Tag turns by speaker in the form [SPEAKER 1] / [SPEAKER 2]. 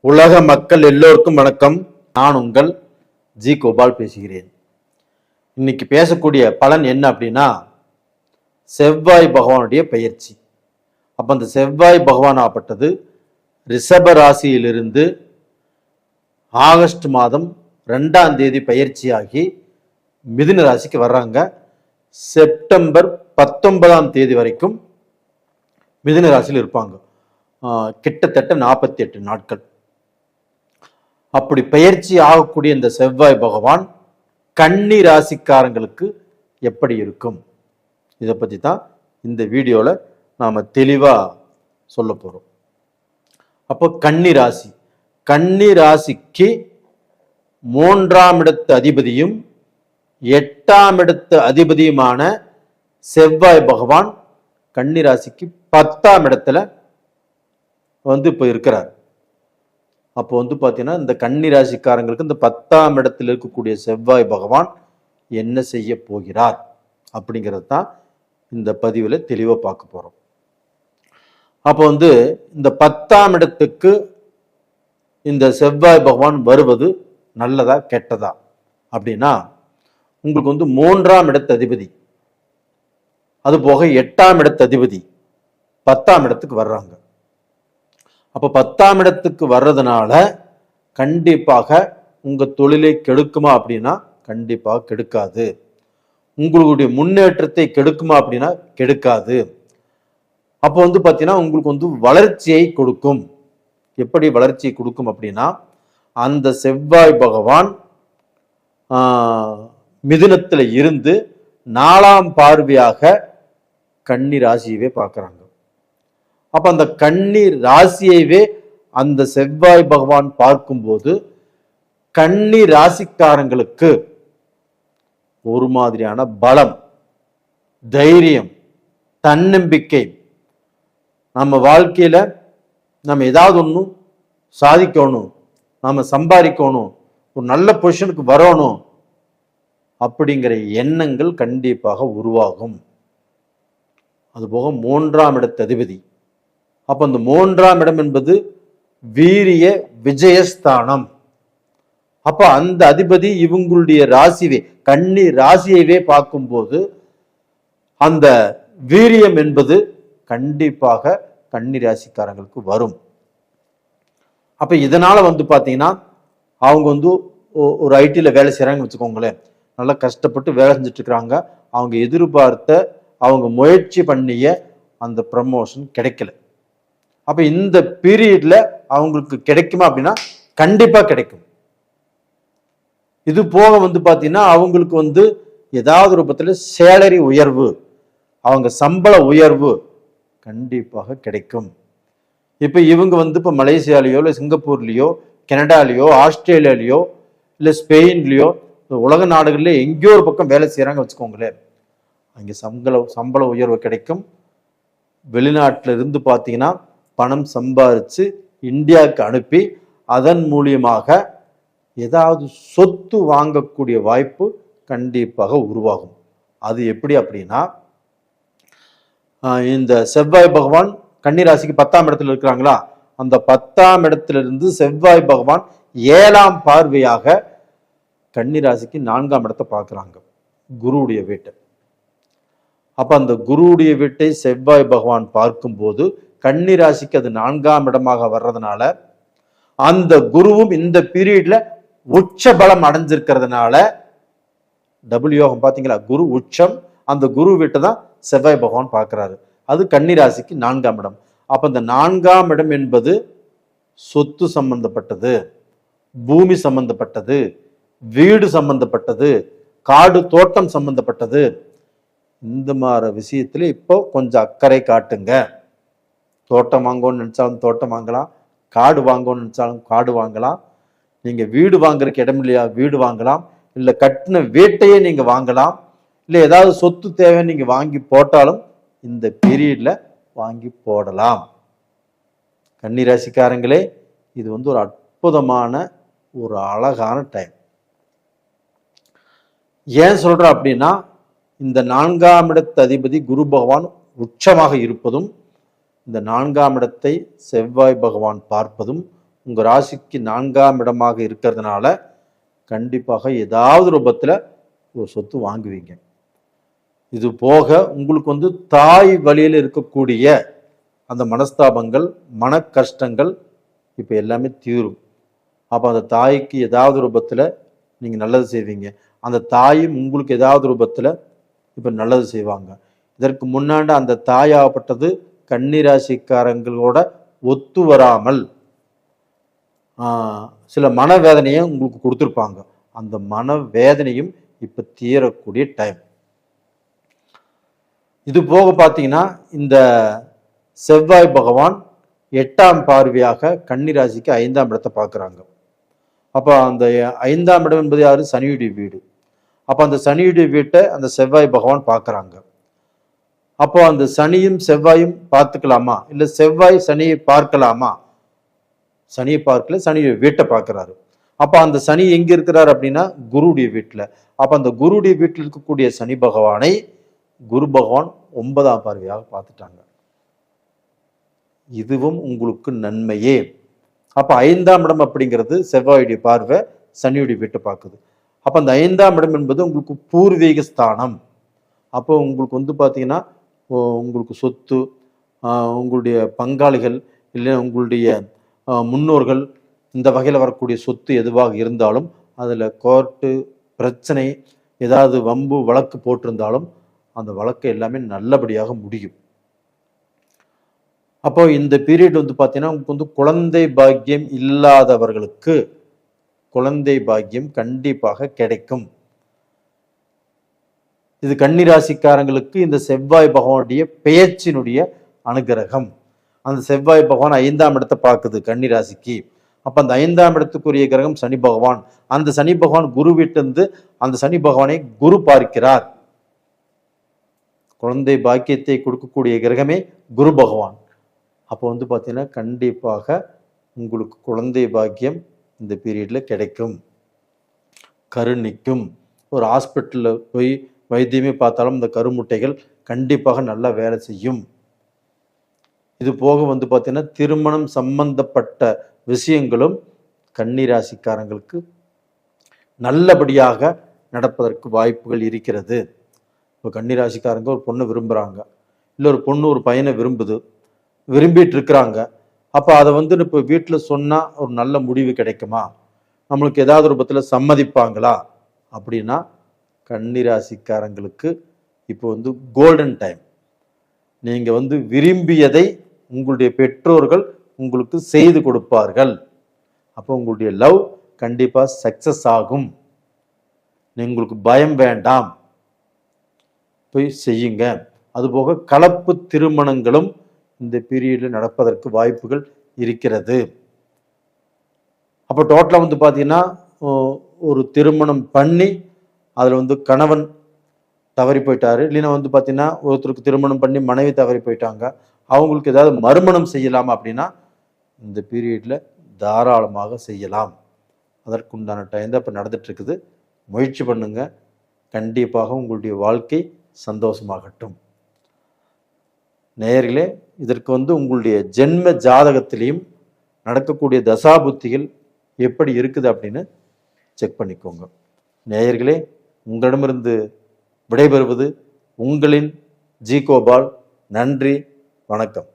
[SPEAKER 1] உலக மக்கள் எல்லோருக்கும் வணக்கம். நான் உங்கள் ஜி கோபால் பேசுகிறேன். இன்னைக்கு பேசக்கூடிய பலன் என்ன அப்படின்னா, செவ்வாய் பகவானுடைய பெயர்ச்சி. அப்ப அந்த செவ்வாய் பகவான் ஆப்பட்டது ரிஷப ராசியிலிருந்து ஆகஸ்ட் மாதம் 2ஆம் தேதி பயிற்சியாகி மிதுன ராசிக்கு வர்றாங்க. செப்டம்பர் 19ஆம் தேதி வரைக்கும் மிதுன ராசியில் இருப்பாங்க. கிட்டத்தட்ட 48 நாட்கள். அப்படி பயிற்சி ஆகக்கூடிய இந்த செவ்வாய் பகவான் கன்னி ராசிக்காரங்களுக்கு எப்படி இருக்கும், இதை பற்றி தான் இந்த வீடியோவில் நாம் தெளிவாக சொல்ல போகிறோம். அப்போ கன்னி ராசிக்கு 3ஆம் இடத்து அதிபதியும் 8ஆம் இடத்து அதிபதியுமான செவ்வாய் பகவான் கன்னி ராசிக்கு 10ஆம் இடத்துல இப்போ இருக்கிறார். அப்போ பார்த்தீங்கன்னா இந்த கன்னி ராசிக்காரங்களுக்கு இந்த 10ஆம் இடத்தில் இருக்கக்கூடிய செவ்வாய் பகவான் என்ன செய்ய போகிறார் அப்படிங்கிறது தான் இந்த பதிவில் தெளிவாக பார்க்க போகிறோம். அப்போ இந்த 10ஆம் இடத்துக்கு இந்த செவ்வாய் பகவான் வருவது நல்லதா கெட்டதா அப்படின்னா, உங்களுக்கு 3ஆம் இடத்து அதிபதி, அது போக 8ஆம் இடத்து அதிபதி 10ஆம் இடத்துக்கு வர்றாங்க. அப்போ 10ஆம் இடத்துக்கு வர்றதுனால கண்டிப்பாக உங்க தொழிலை கெடுக்குமா அப்படின்னா கண்டிப்பாக கெடுக்காது. உங்களுடைய முன்னேற்றத்தை கெடுக்குமா அப்படின்னா கெடுக்காது. அப்போ பார்த்தீங்கன்னா உங்களுக்கு வளர்ச்சியை கொடுக்கும். எப்படி வளர்ச்சியை கொடுக்கும் அப்படின்னா, அந்த செவ்வாய் பகவான் மிதுனத்தில் இருந்து 4ஆம் பார்வையாக கன்னி ராசியவே பார்க்குறாங்க. அப்ப அந்த கன்னி ராசியவே அந்த செவ்வாய் பகவான் பார்க்கும்போது கன்னி ராசிக்காரங்களுக்கு ஒரு மாதிரியான பலம், தைரியம், தன்னம்பிக்கை, நம்ம வாழ்க்கையில நம்ம ஏதாவது ஒன்றும் சாதிக்கணும், நாம சம்பாதிக்கணும், ஒரு நல்ல பொசிஷனுக்கு வரணும் அப்படிங்கிற எண்ணங்கள் கண்டிப்பாக உருவாகும். அதுபோக 3ஆம் இடத்து அதிபதி. அப்ப அந்த 3ஆம் இடம் என்பது வீரிய விஜயஸ்தானம். அப்ப அந்த அதிபதி இவங்களுடைய ராசிவே, கன்னி ராசியவே பார்க்கும்போது அந்த வீரியம் என்பது கண்டிப்பாக கன்னி ராசிக்காரங்களுக்கு வரும். அப்ப இதனால பாத்தீங்கன்னா அவங்க ஒரு ஐடில வேலை செய்யறாங்கன்னு வச்சுக்கோங்களேன், நல்லா கஷ்டப்பட்டு வேலை செஞ்சுட்டு இருக்கிறாங்க. அவங்க எதிர்பார்த்த, அவங்க முயற்சி பண்ணிய அந்த ப்ரமோஷன் கிடைக்கல. அப்ப இந்த பீரியட்ல அவங்களுக்கு கிடைக்குமா அப்படின்னா கண்டிப்பா கிடைக்கும். இது போக பாத்தீங்கன்னா அவங்களுக்கு ஏதாவது ரூபத்துல சேலரி உயர்வு, அவங்க சம்பள உயர்வு கண்டிப்பாக கிடைக்கும். இப்ப இவங்க இப்ப மலேசியாலேயோ இல்லை சிங்கப்பூர்லயோ கனடாலேயோ ஆஸ்திரேலியாலேயோ இல்லை ஸ்பெயின்லயோ உலக நாடுகள்ல எங்கேயோ ஒரு பக்கம் வேலை செய்யறாங்க வச்சுக்கோங்களேன், அங்கே சம்பள உயர்வு கிடைக்கும். வெளிநாட்டில இருந்து பார்த்தீங்கன்னா பணம் சம்பாரிச்சு இந்தியாவுக்கு அனுப்பி அதன் மூலியமாக ஏதாவது சொத்து வாங்கக்கூடிய வாய்ப்பு கண்டிப்பாக உருவாகும். அது எப்படி அப்படின்னா, இந்த செவ்வாய் பகவான் கன்னிராசிக்கு 10ஆம் இடத்துல இருக்கிறாங்களா, அந்த 10ஆம் இடத்திலிருந்து செவ்வாய் பகவான் 7ஆம் பார்வையாக கன்னிராசிக்கு 4ஆம் இடத்தை பார்க்கிறாங்க, குருவுடைய வீட்டை. அப்ப அந்த குருவுடைய வீட்டை செவ்வாய் பகவான் பார்க்கும்போது கன்னி ராசிக்கு அது 4ஆம் இடமாக வர்றதுனால அந்த குருவும் இந்த பீரியட்ல உச்ச பலம் அடைஞ்சிருக்கிறதுனால டபுள் யோகம். பாத்தீங்களா, குரு உச்சம், அந்த குரு வீட்டை தான் செவ்வாய் பகவான் பார்க்கிறாரு. அது கன்னி ராசிக்கு 4ஆம் இடம். அப்ப இந்த 4ஆம் இடம் என்பது சொத்து சம்பந்தப்பட்டது, பூமி சம்பந்தப்பட்டது, வீடு சம்பந்தப்பட்டது, காடு தோட்டம் சம்பந்தப்பட்டது. இந்த மாதிரி விஷயத்துல இப்போ கொஞ்சம் அக்கறை காட்டுங்க. தோட்டம் வாங்கணும்னு நினைச்சாலும் தோட்டம் வாங்கலாம், காடு வாங்கணும்னு நினைச்சாலும் காடு வாங்கலாம். நீங்க வீடு வாங்குறதுக்கு இடம் இல்லையா, வீடு வாங்கலாம். இல்ல கட்டின வீட்டையே நீங்க வாங்கலாம். இல்ல ஏதாவது சொத்து தேவை நீங்க வாங்கி போட்டாலும் இந்த பீரியட்ல வாங்கி போடலாம். கன்னி ராசிக்காரங்களே, இது ஒரு அற்புதமான ஒரு அழகான டைம். ஏன் சொல்றேன் அப்படின்னா, இந்த 4ஆம் இடத்து அதிபதி குரு பகவான் உச்சமாக இருப்பதும், இந்த 4ஆம் இடத்தை செவ்வாய் பகவான் பார்ப்பதும் உங்கள் ராசிக்கு 4ஆம் இடமாக இருக்கிறதுனால கண்டிப்பாக ஏதாவது ரூபத்தில் ஒரு சொத்து வாங்குவீங்க. இது போக உங்களுக்கு தாய் வழியில் இருக்கக்கூடிய அந்த மனஸ்தாபங்கள், மன கஷ்டங்கள் இப்போ எல்லாமே தீரும். அப்போ அந்த தாய்க்கு ஏதாவது ரூபத்தில் நீங்கள் நல்லது செய்வீங்க. அந்த தாயும் உங்களுக்கு ஏதாவது ரூபத்தில் இப்போ நல்லது செய்வாங்க. இதற்கு முன்னாடி அந்த தாயாகப்பட்டது கன்னிராசிக்காரங்களோட ஒத்து வராமல் சில மனவேதனையை உங்களுக்கு கொடுத்துருப்பாங்க. அந்த மனவேதனையும் இப்போ தீரக்கூடிய டைம். இது போக பார்த்தீங்கன்னா இந்த செவ்வாய் பகவான் 8ஆம் பார்வையாக கன்னிராசிக்கு 5ஆம் இடத்தை பார்க்குறாங்க. அப்போ அந்த 5ஆம் இடம் என்பது யாரு? சனியுடைய வீடு. அப்போ அந்த சனியுடைய வீட்டை அந்த செவ்வாய் பகவான் பார்க்குறாங்க. அப்போ அந்த சனியும் செவ்வாயும் பார்த்துக்கலாமா, இல்லை செவ்வாய் சனியை பார்க்கலாமா? சனியை பார்க்கல, சனியுடைய வீட்டை பார்க்குறாரு. அப்போ அந்த சனி எங்க இருக்கிறார் அப்படின்னா குருடைய வீட்டில். அப்போ அந்த குருடைய வீட்டில் இருக்கக்கூடிய சனி பகவானை குரு பகவான் 9ஆம் பார்வையாக பார்த்துட்டாங்க. இதுவும் உங்களுக்கு நன்மையே. அப்போ 5ஆம் இடம் அப்படிங்கிறது செவ்வாயுடைய பார்வை சனியுடைய வீட்டை பார்க்குது. அப்போ அந்த 5ஆம் இடம் என்பது உங்களுக்கு பூர்வீக ஸ்தானம். அப்போ உங்களுக்கு பார்த்தீங்கன்னா உங்களுக்கு சொத்து, உங்களுடைய பங்காளிகள், இல்லை உங்களுடைய முன்னோர்கள், இந்த வகையில் வரக்கூடிய சொத்து எதுவாக இருந்தாலும் அதில் கோர்ட்டு பிரச்சனை, ஏதாவது வம்பு வழக்கு போட்டிருந்தாலும் அந்த வழக்கு எல்லாமே நல்லபடியாக முடியும். அப்போ இந்த பீரியட் பார்த்தீங்கன்னா உங்களுக்கு குழந்தை பாக்கியம் இல்லாதவர்களுக்கு குழந்தை பாக்கியம் கண்டிப்பாக கிடைக்கும். இது கன்னிராசிக்காரங்களுக்கு இந்த செவ்வாய் பகவானுடைய பெயர்ச்சியினுடைய அனுகிரகம். அந்த செவ்வாய் பகவான் 5ஆம் இடத்தை பார்க்குது கன்னிராசிக்கு. அப்போ அந்த 5ஆம் இடத்துக்குரிய கிரகம் சனி பகவான். அந்த சனி பகவான் குரு வீட்டிலிருந்து அந்த சனி பகவானை குரு பார்க்கிறார். குழந்தை பாக்கியத்தை கொடுக்கக்கூடிய கிரகமே குரு பகவான். அப்போ பார்த்தீங்கன்னா கண்டிப்பாக உங்களுக்கு குழந்தை பாக்கியம் இந்த பீரியடில் கிடைக்கும், கருணிக்கும். ஒரு ஹாஸ்பிட்டலில் போய் வைத்தியமே பார்த்தாலும் இந்த கருமுட்டைகள் கண்டிப்பாக நல்லா வேலை செய்யும். இது போக பார்த்தீங்கன்னா திருமணம் சம்பந்தப்பட்ட விஷயங்களும் கன்னிராசிக்காரங்களுக்கு நல்லபடியாக நடப்பதற்கு வாய்ப்புகள் இருக்கிறது. இப்போ கன்னிராசிக்காரங்க ஒரு பொண்ணை விரும்புகிறாங்க, இல்லை ஒரு பொண்ணு ஒரு பையனை விரும்பிட்டு இருக்கிறாங்க. அப்போ அதை இப்போ வீட்டில் சொன்னால் ஒரு நல்ல முடிவு கிடைக்குமா, நம்மளுக்கு ஏதாவது ரூபத்தில் சம்மதிப்பாங்களா அப்படின்னா கன்னிராசிக்காரங்களுக்கு இப்போ கோல்டன் டைம். நீங்கள் விரும்பியதை உங்களுடைய பெற்றோர்கள் உங்களுக்கு செய்து கொடுப்பார்கள். அப்போ உங்களுடைய லவ் கண்டிப்பாக சக்சஸ் ஆகும். உங்களுக்கு பயம் வேண்டாம், போய் செய்யுங்க. அதுபோக கலப்பு திருமணங்களும் இந்த பீரியடில் நடப்பதற்கு வாய்ப்புகள் இருக்கிறது. அப்போ டோட்டலாக பார்த்தீங்கன்னா ஒரு திருமணம் பண்ணி அதில் கணவன் தவறி போயிட்டாரு, இல்லைன்னா பார்த்தீங்கன்னா ஒருத்தருக்கு திருமணம் பண்ணி மனைவி தவறி போயிட்டாங்க, அவங்களுக்கு ஏதாவது மறுமணம் செய்யலாமா அப்படின்னா இந்த பீரியடில் தாராளமாக செய்யலாம். அதற்குண்டான டைம் தான் இப்போ நடந்துட்டு இருக்குது. முயற்சி பண்ணுங்க, கண்டிப்பாக உங்களுடைய வாழ்க்கை சந்தோஷமாகட்டும். நேயர்களே, இதற்கு உங்களுடைய ஜென்ம ஜாதகத்திலையும் நடக்கக்கூடிய தசாபுத்திகள் எப்படி இருக்குது அப்படின்னு செக் பண்ணிக்கோங்க. நேயர்களே, உங்களிடமிருந்து விடைபெறுவது உங்களின் ஜி கோபால். நன்றி, வணக்கம்.